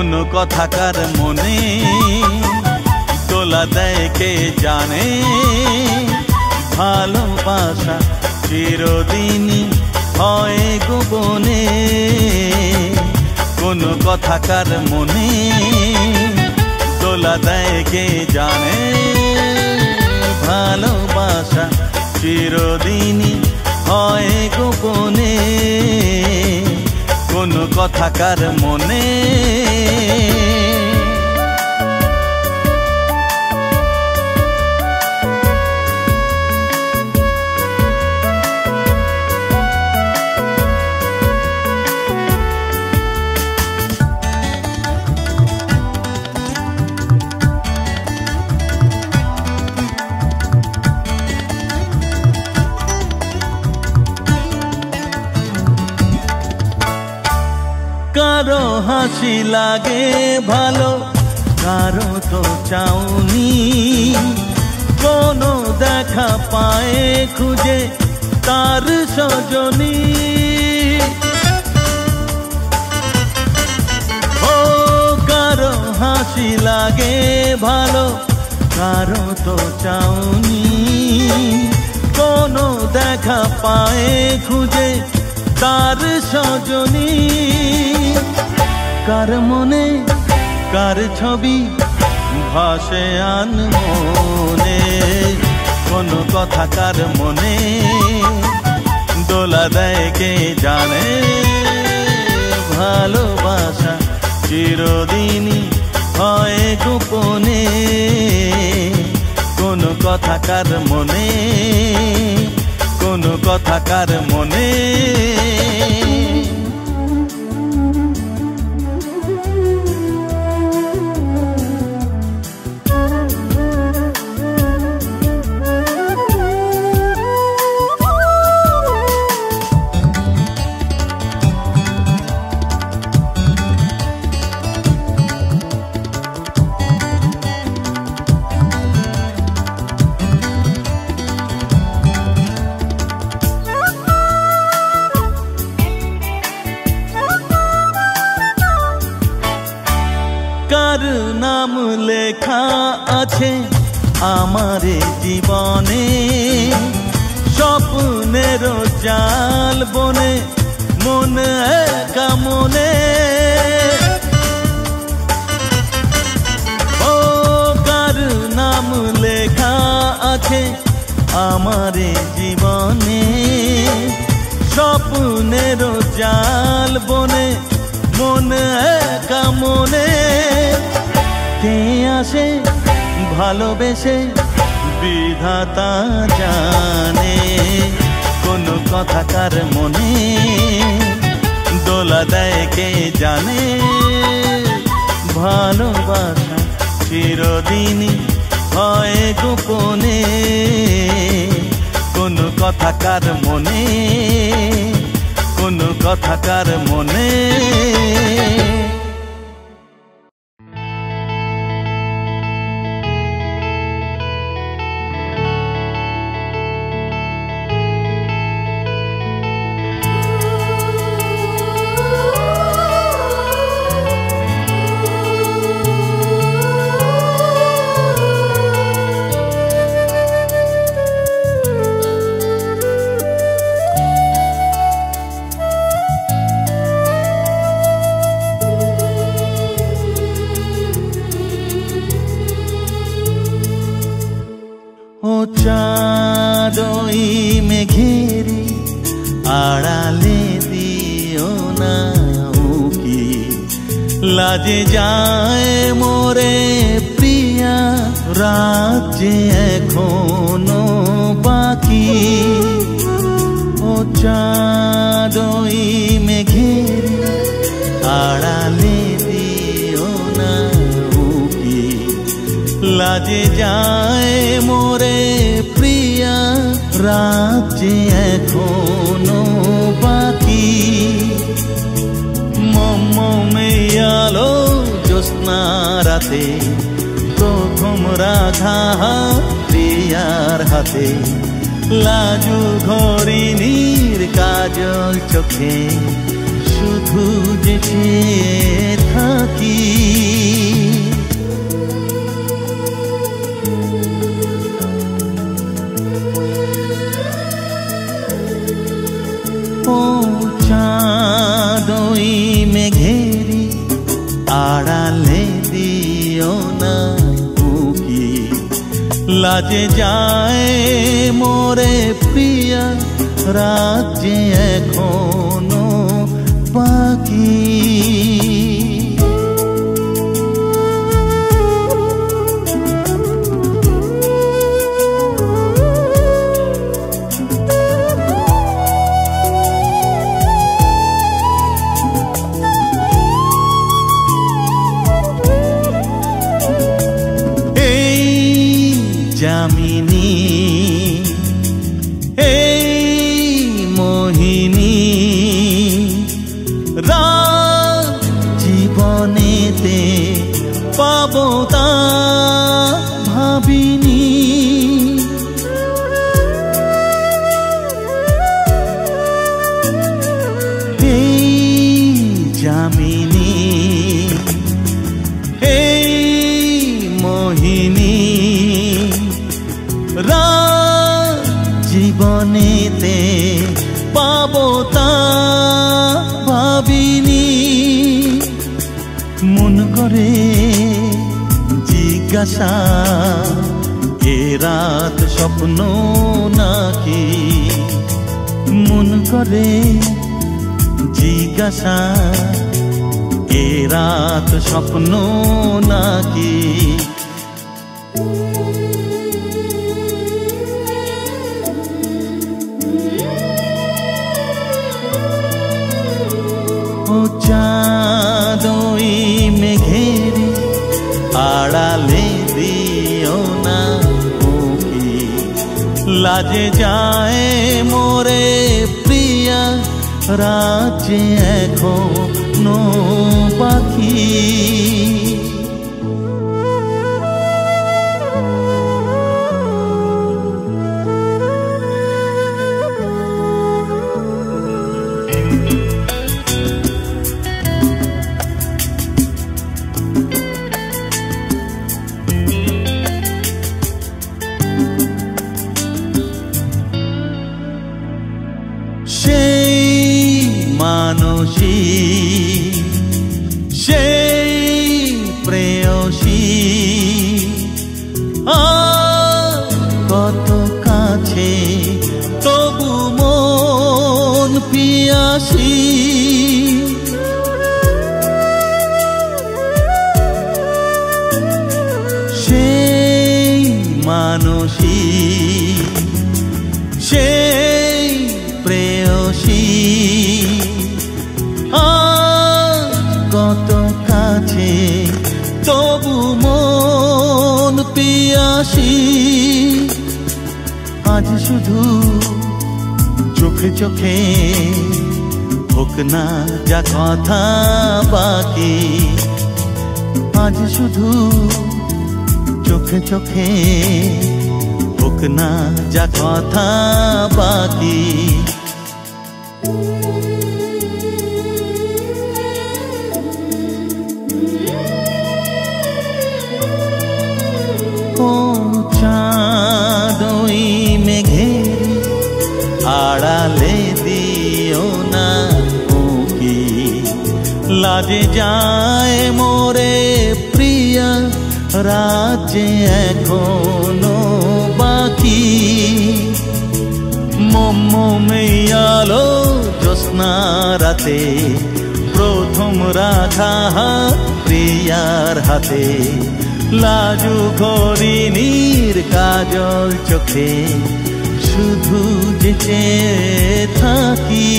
কোনো কথাকার মনে দোলা দেয় কে জানে। ভালোবাসা চিরদিনই হয় গোপনে, কোনো কথাকার মনে দোলা দেয় কে জানে। ভালোবাসা চিরদিনই হয় গোপনে, কোনো কথাকার মনে। কারো হাসি লাগে ভালো, কারো তো চাউনি, কোনো দেখা পায় খুঁজে তার সজনী। ও কারো হাসি লাগে ভালো, কারো তো চাউনি, কোনো দেখা পায় খুঁজে তার সজনী। কার মনে কার ছবি ভাসে আনমনে, কোনো কথাকার মনে দোলা দেয় কে জানে। ভালোবাসা চিরদিনই হয় গোপনে, কোনো কথাকার মনে, কোনো কথাকার মনে। কার নাম লেখা আছে আমার জীবনে, স্বপ্নের জাল বনে মন একা মনে। ও কার নাম লেখা আছে আমার জীবনে, স্বপ্নের জাল বনে মন একা মনে। কে আসে ভালোবেসে বিধাতা জানে, কোনো কথাকার মনে দোলা দেয় কে জানে। ভালোবাসা চিরদিনই হয় গোপনে, কোনো কথাকার মনে, কোনো কথাকার মনে। চাঁদই মেঘেরি আড়ালে দিও না উকি, লাজে যায় মোরে প্রিয়া রাত যে এখনো বাকি। ও চাঁদই মেঘেরি আড়ালে দিও না উকি, লাজে যায় মোরে প্রিয়া রাত যে এখনো বাকি। মমে আলো জ্যোৎস্না রাতে প্রথম রাধা প্রিয়ার হাতে, লাজু ঘরিণীর কাজল চোখে শুধু যে চেয়ে থাকি। ও চাঁদ ওই মেঘেরি আড়ালে দিও না উকি, লাজে যায় মোরে প্রিয়া রাত যে এখনো বাকি। যামিনী এই মোহিনী রাত জীবনেতে পাবো তা ভাবিনি। এই যামিনী এই মোহিনী রাত জীবনেতে পাবো তা ভাবিনি। মন করে জিজ্ঞাসা এ রাত স্বপ্ন নাকি, মন করে জিজ্ঞাসা এ রাত স্বপ্ন নাকি। ও চাঁদ ওই মেঘেরি আড়ালে দিও না উকি, লাজে যায় মোরে প্রিয়া রাত যে এখনো বাকি। মানসী সেই প্রেয়সী কত কাছে তবু মন পিয়াসী। সেই মানসী সেই প্রেয়সী কত কাছে তবু মন পিয়াসী। আজ শুধু চোখে চোখে হোক না যা কথা বাকি, আজ শুধু চোখে চোখে হোক না যা কথা বাকি। ও চাঁদ ওই মেঘেরি আড়ালে দিও না উকি, লাজে যায় মোরে প্রিয়া রাত যে এখনো বাকি। মোমে আলো জ্যোৎস্না রাতে প্রথম রাখা প্রিয়ার হাতে, লাজু ঘরিনীর কাজল চোখে শুধু যে চেয়ে থাকি।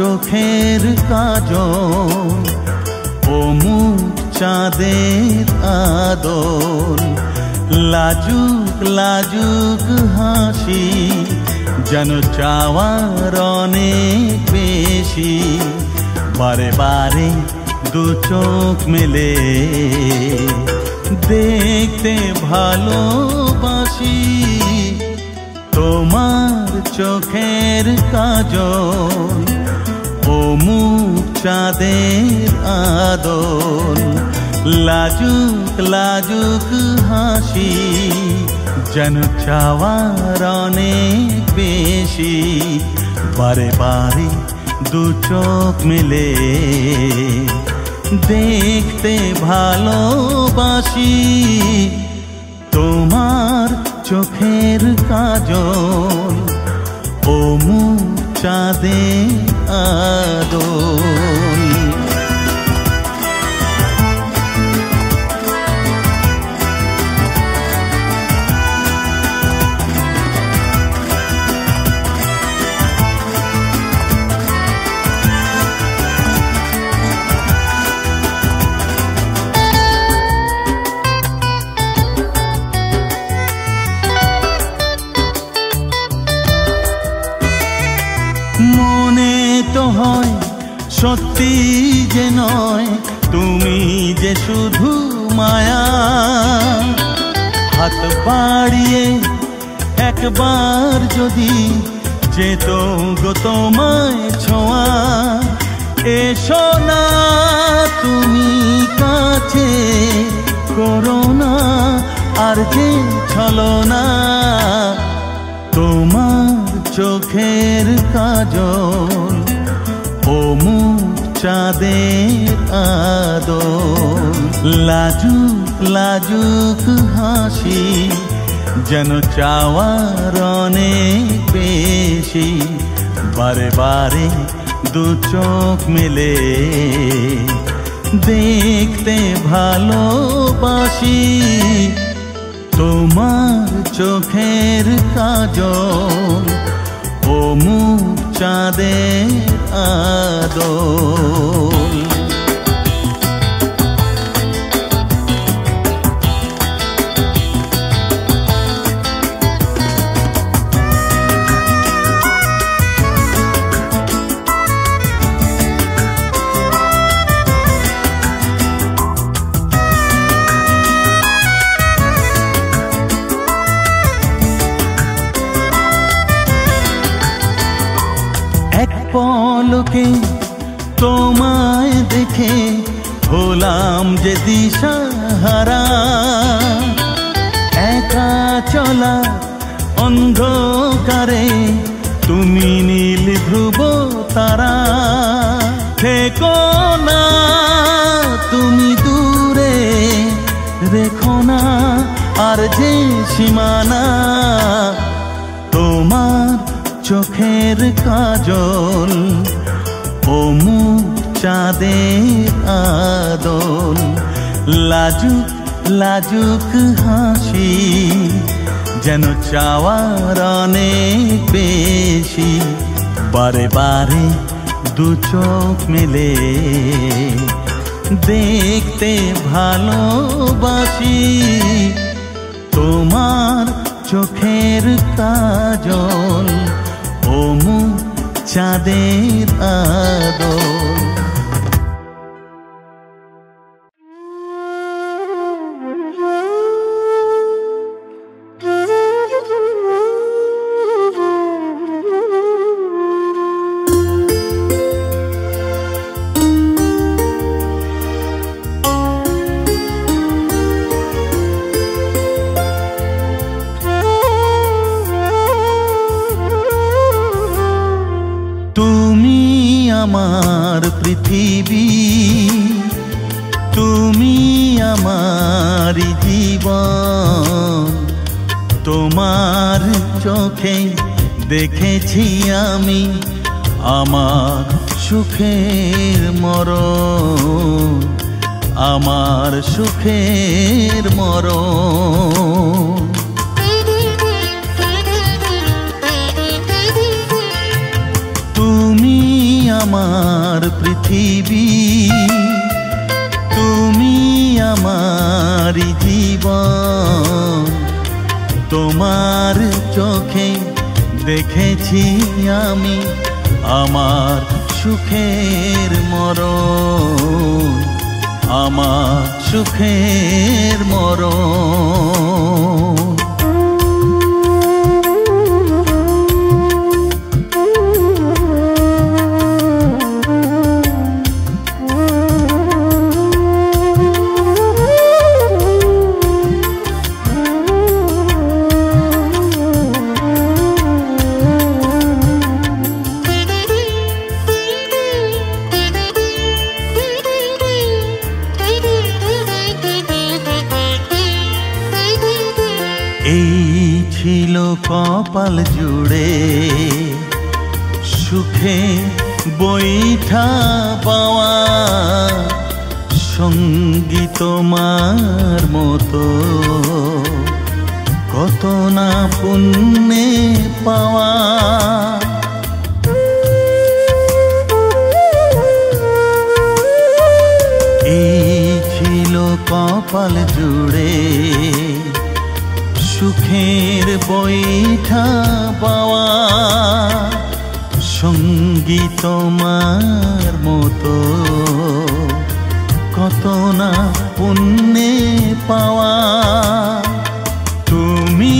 চোখের কাজল ও মুখ চাঁদের আদল লাজুক লাজুক হাসি যেন চাওয়ার অনেক বেশি বারে বারে দু চোখ মেলে দেখতে ভালোবাসি তোমার চোখের কাজল ও মুখ চাঁদের আদল লাজুক লাজুক হাসি যেন চাওয়ার অনেক বেশি বারে বারে দু চোখ মেলে দেখতে ভালোবাসি তোমার চোখের কাজল ও মুখ চাঁদের আদল মনে তো হয় সত্যি যে নয় তুমি যে শুধু মায়া হাত বাড়িয়ে একবার যদি যেত গো তোমায় ছোঁয়া এসো না তুমি কাছে করো না আর যে ছলনা তোমার চোখের কাজল ও মুখ চাঁদের আদল লাজুক লাজুক হাসি যেন চাওয়ার অনেক বেশি বারে বারে দু চোখ মেলে দেখতে ভালোবাসি তোমার চোখের কাজল ও মুখ চাঁদের আদল এক পলকে তোমায় দেখে হলাম যে দিশাহারা একা চলা অন্ধকারে তুমি নীল ধ্রুব তারা থেকো না তুমি দূরে রেখো না আর যে সীমানা তোমার চোখের কাজল ও মুখ চাঁদের আদল লাজুক লাজুক হাসি যেন চাওয়ার অনেক বেশি বারে বারে দু চোখ মেলে দেখতে ভালোবাসি তোমার চোখের কাজল ও মুখ চাঁদের আদল আমার পৃথিবী তুমি আমার জীবন তোমার চোখে দেখেছি আমি আমার সুখের মরণ আমার সুখের মরণ তুমি আমার পৃথিবী, তুমি আমার জীবন। তোমার চোখে দেখেছি আমি আমার সুখের মরণ, আমার সুখের মরণ। এই ছিল কপাল জুড়ে সুখে বৈঠা পাওয়া, সঙ্গী তোমার মতো কত না পুণ্যে পাওয়া। এই ছিল কপাল জুড়ে সুখের বৈঠা পাওয়া, সঙ্গী তোমার মতো কত না পুণ্যে পাওয়া। তুমি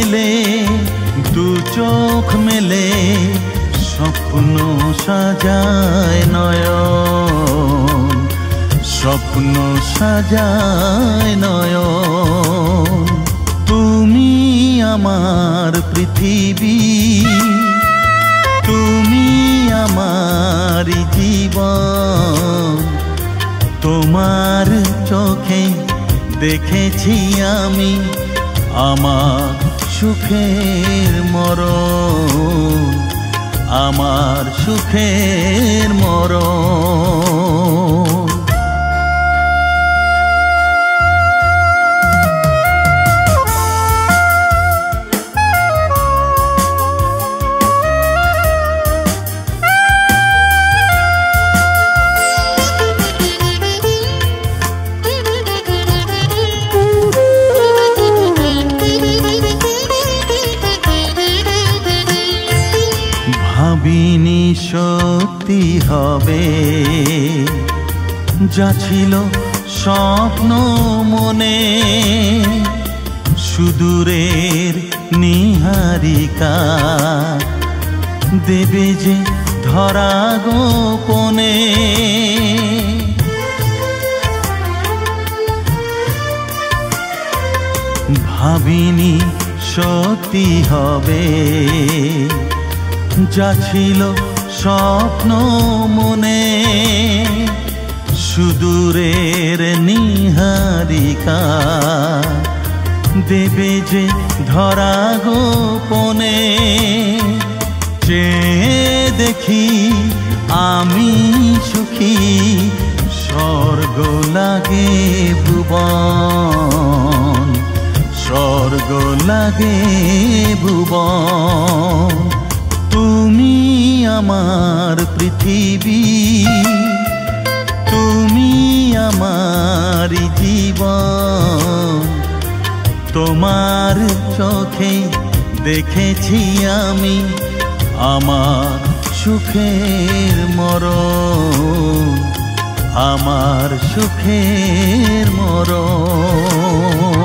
এলে দু চোখ মেলে স্বপ্ন সাজায় নয়ন, স্বপ্ন সাজায় নয়ন। তুমি আমার পৃথিবী, তুমি আমার জীবন। তোমার চোখে দেখেছি আমি আমার সুখের মরণ, আমার সুখের মরণ। ভাবিনি সত্যি হবে যা ছিল স্বপ্ন মনে, সুদূরের নিহারিকা দেবে যে ধরা গোপনে। ভাবিনি সত্যি হবে যা ছিল স্বপ্ন মনে, সুদূরের নিহারিকা দেবে যে ধরা গোপনে। চেয়ে দেখি আমি সুখী, স্বর্গ লাগে ভুবন, স্বর্গ লাগে ভুবন। তুমি আমার পৃথিবী, তুমি আমার জীবন। তোমার চোখে দেখেছি আমি আমার সুখের মরণ, আমার সুখের মরণ।